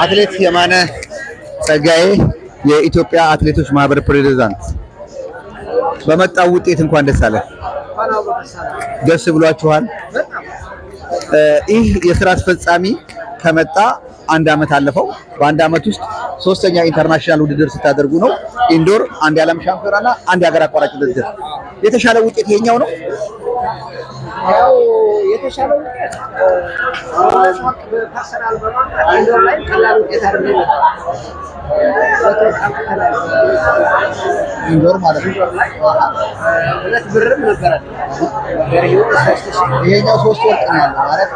አትሌት የማነ ጸጋዬ የኢትዮጵያ አትሌቶች ማህበር ፕሬዝዳንት፣ በመጣው ውጤት እንኳን ደስ አለ። ደስ ብሏችኋል? ይህ የስራ አስፈጻሚ ከመጣ አንድ አመት አለፈው። በአንድ አመት ውስጥ ሶስተኛ ኢንተርናሽናል ውድድር ስታደርጉ ነው። ኢንዶር፣ አንድ የዓለም ሻምፒዮናና አንድ የሀገር አቋራጭ ውድድር። የተሻለ ውጤት ይሄኛው ነው? ያው የተሻለ ውጤት በፐርሰናል በማምጣት ኢንዶር ላይ ቀላል ውጤት አይደለም። ኢንዶር ማለት ነው። ሁለት ብርም ነበረ። ይሄኛው 3 ወርቅ ነው ያለው ማለት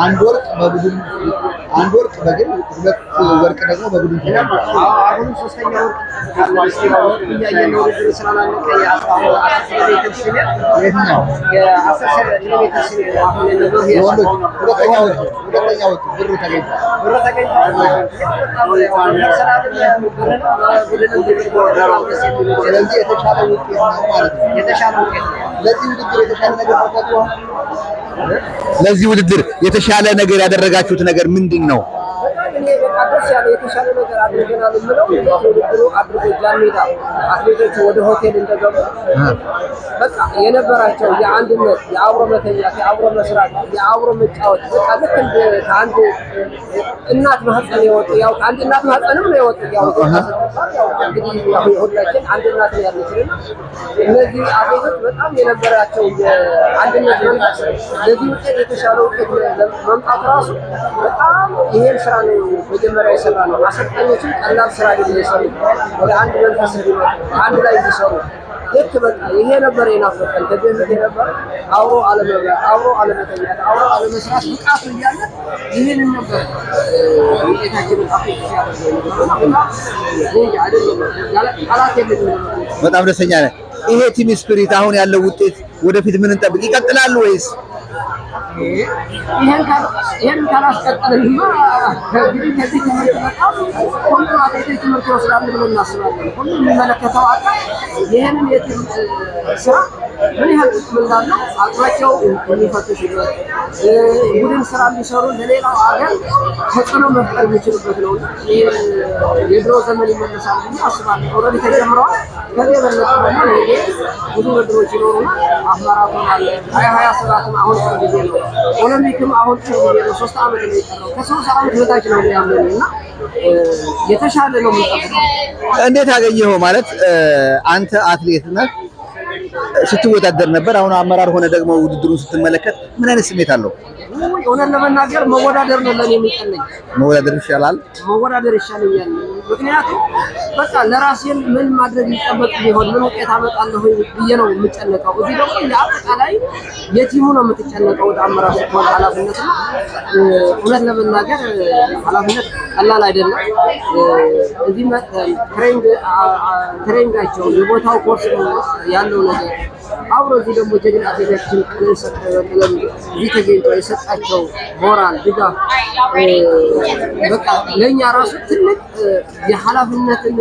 አንድ ወርቅ በቡድን፣ አንድ ወርቅ በግል፣ 2 ወርቅ ደግሞ በቡድን ተካፍሏል። አሁን ሶስተኛ ወርቅ ያየነው ውድድር ስላላለቀ የ10 ኪሎ ሜትር ሲኒየር የትኛው የ10 ኪሎ ሜትር ሲኒየር አሁን የነበረው የወንዶች ሁለተኛ ወርቅ ብር ተገኝቷል። ብር ተገኝቷል። ስለዚህ የተሻለ ውጤት ነው ማለት ነው። የተሻለ ውጤት ለዚህ ውድድር የተሻለ ነገር ያደረጋችሁት ነገር ምንድን ነው? የተሻለ ነገር አድርገናል የምለው ውድድሩ አድርጎ ጃንሜዳ አትሌቶቹ ወደ ሆቴል እንደገቡ በቃ የነበራቸው የአንድነት፣ የአብሮ መተኛት፣ የአብሮ መስራት፣ የአብሮ መጫወት በቃ ልክ እንደ ከአንድ እናት ማህፀን የወጡ ያው አንድ እናት ማህፀንም ነው የወጡ ያው እንግዲህ ሁላችን አንድ እናት ነው ያለችን። እነዚህ አትሌቶች በጣም የነበራቸው የአንድነት መንፈስ ለዚህ ውጤት የተሻለ ውጤት መምጣት ራሱ በጣም ይሄን ስራ ነው መጀመሪያ የሰራ ነው። አሰልጣኞችም ቀላል ስራ አይደለም የሰሩት። ወደ አንድ መንፈስ እንዲመጡ አንድ ላይ እንዲሰሩ ልክ በቃ ይሄ ነበር የናፈቀን። ከዚህ በፊት የነበረ አብሮ አለመብላት፣ አብሮ አለመተኛት፣ አብሮ አለመስራት ብቃቱ እያለ ይሄንን ነበር ውጤታችንን አፍሪካ በጣም ደስተኛ ነኝ። ይሄ ቲም ስፒሪት አሁን ያለው ውጤት ወደፊት ምን እንጠብቅ? ይቀጥላሉ ወይስ ይሄን ካላስቀጠልና እንግዲህ ከዚህ ትምህርት በጣም ሁሉም አትሌቶች ትምህርት ይወስዳሉ ብለን እናስባለን። ሁሉም የሚመለከተው አካል ይሄንን የቲም ስራ ምን ያህል ጥቅም እንዳለው አቅማቸው የሚፈትሽበት ቡድን ስራ እንዲሰሩ ለሌላው ሀገር ተጽዕኖ መፍጠር የሚችሉበት ነው። የድሮ ዘመን ይመለሳል ብዬ አስባለሁ። ኦልሬዲ ተጀምረዋል። ከዚህ የበለጠ ደግሞ ነገ ብዙ ውድድሮች ይኖሩና ማራቶን አለ 2027 አሁን ጊዜ ነው። ኦሎምፒክም አሁን ጊዜ ነው። 3 አመት ነው የቀረው። ከ3 አመት በታች ነው ያለውና የተሻለ ነው የሚጠብቀው። እንዴት አገኘኸው? ማለት አንተ አትሌት ነህ፣ ስትወዳደር ነበር። አሁን አመራር ሆነ ደግሞ ውድድሩን ስትመለከት ምን አይነት ስሜት አለው? እውነት ለመናገር መወዳደር ነው ለኔ የሚቀለኝ። መወዳደር ይሻላል። መወዳደር ይሻለኛል። ምክንያቱም በቃ ለራሴን ምን ማድረግ ይጠበቅ ቢሆን ምን ውጤት አመጣለሁ ብዬ ነው የምጨነቀው። እዚህ ደግሞ የአጠቃላይ የቲሙ ነው የምትጨነቀው። ወደ አመራር ስትሆን ኃላፊነት ነው። እውነት ለመናገር ኃላፊነት ቀላል አይደለም። እዚህ ትሬኒንጋቸው የቦታው ኮርስ ያለው ነገር አብሮ እዚህ ደግሞ ጀግና አትሌቶችን እዚህ ተገኝቶ የሰጣቸው ሞራል ድጋፍ በቃ ለእኛ ራሱ ትልቅ የኃላፊነትን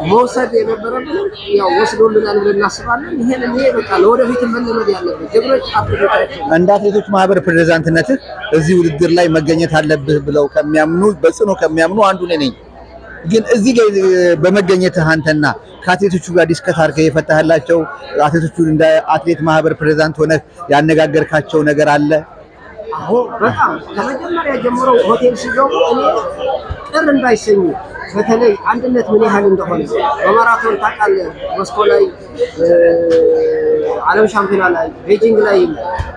መውሰድ የነበረብን ያው ወስዶልናል ብለን እናስባለን። ይሄ በቃ ለወደፊት መለመድ ያለበት ጀግኖች አትሌቶች እንደ አትሌቶች ማህበር ፕሬዝዳንትነት እዚህ ውድድር ላይ መገኘት አለብህ ብለው ከሚያምኑ በጽኑ ከሚያምኑ አንዱ ነኝ። ግን እዚህ ጋር በመገኘትህ አንተና ከአትሌቶቹ ጋር ዲስከስ አድርገህ የፈታህላቸው አትሌቶቹን እንደ አትሌት ማህበር ፕሬዝዳንት ሆነህ ያነጋገርካቸው ነገር አለ? አዎ በጣም ከመጀመሪያ ጀምሮ ሆቴል ሲገቡ እኔ ቅር እንዳይሰኙ በተለይ አንድነት ምን ያህል እንደሆነ በማራቶን ታውቃለህ። ሞስኮ ላይ ዓለም ሻምፒዮና ላይ ቤጂንግ ላይ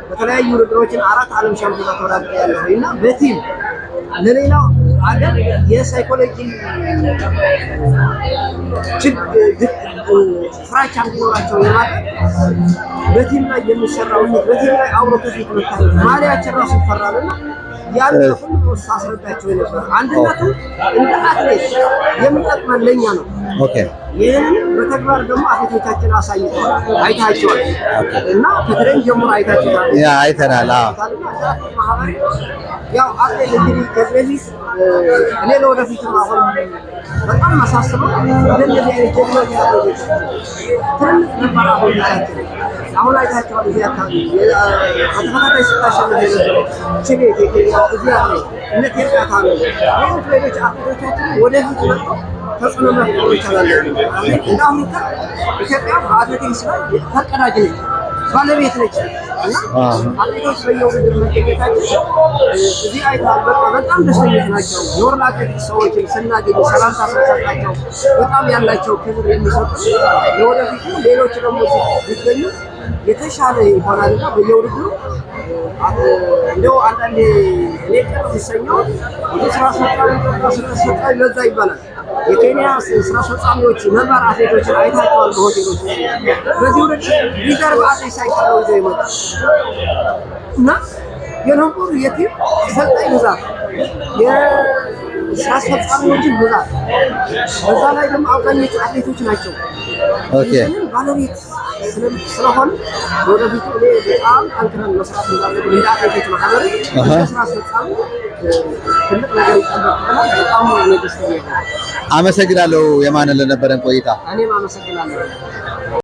በተለያዩ ውድድሮችን 4 ዓለም ሻምፒዮና ተወዳድሬያለሁ እና በቲም ለሌላው አገር የሳይኮሎጂ ፍራቻ እንዲኖራቸው የማድረግ በቲም ላይ የሚሰራው በቲም ላይ አብሮ ከፊት መታየት ማሊያችን ራሱ ይፈራልና ያን ሁሉ ሳስረዳቸው ነበር። አንድነቱ እንደ አትሌት የሚጠቅመን ለኛ ነው። ኦኬ ይሄን በተግባር ደግሞ አትሌቶቻችን አሳይተዋል፣ አይታቸዋል እና ከትሬን ጀምሮ አይታቸዋል። ያ አይተናል። ያው አትሌት እንግዲህ ከዚህ እኔ ለወደፊት አሁን በጣም ማሳስበው እንደዚህ አይነት ጀግኖች ትልቅ ነበር አሁን አሁን አይታችኋል። እዚህ አካባቢ ተከታታይ ስታሸንፍ የነበረው ችሌ እዚህ ያለ እነ ቴርቃታ ነው ሌሎች አትሌቶቻችን ወደፊት መጥተው ተጽዕኖ መፍጠር ይቻላል። እንደ አፍሪካ ኢትዮጵያ በአትሌቲክስ ላይ ፈርቀዳጅ ነች፣ ባለቤት ነች እና አትሌቶች በየውድድር መገኘታቸው እዚህ አይተሃል። በቃ በጣም ደስተኞች ናቸው። የወርልድ አትሌቲክስ ሰዎችን ስናገኝ ሰላምታ ስንሰጣቸው በጣም ያላቸው ክብር የሚሰጡ የወደፊቱ ሌሎች ደግሞ ቢገኙ የተሻለ ይሆናልና በየውድድሩ እንደው አንዳንዴ እኔ ቅር ሲሰኘው ስራ አስፈጻሚ በዛ ይባላል። የኬንያ ስራ አስፈጻሚዎች ነባር አትሌቶችን አይታቸዋል። በሆቴሎች በዚህ ውድድር ሪዘርቭ አትሌት ሳይቀር ይዘው ይመጣል እና የነበሩ የቲም አሰልጣኝ ብዛት የስራ አስፈጻሚዎችን ብዛት በዛ ላይ ደግሞ አብዛኞቹ አትሌቶች ናቸው። ይህንን ባለቤት ስለሆነ ወደፊቱ እኔ በጣም ጠንክረን መስራት እንዳለብን እንደ አትሌቶች ማህበር ስራ አስፈጻሚ ትልቅ ነገር ይጠበቅብናል። በጣም ደስተኛ ነኝ። አመሰግናለሁ የማነ ለነበረን ቆይታ። እኔም አመሰግናለሁ።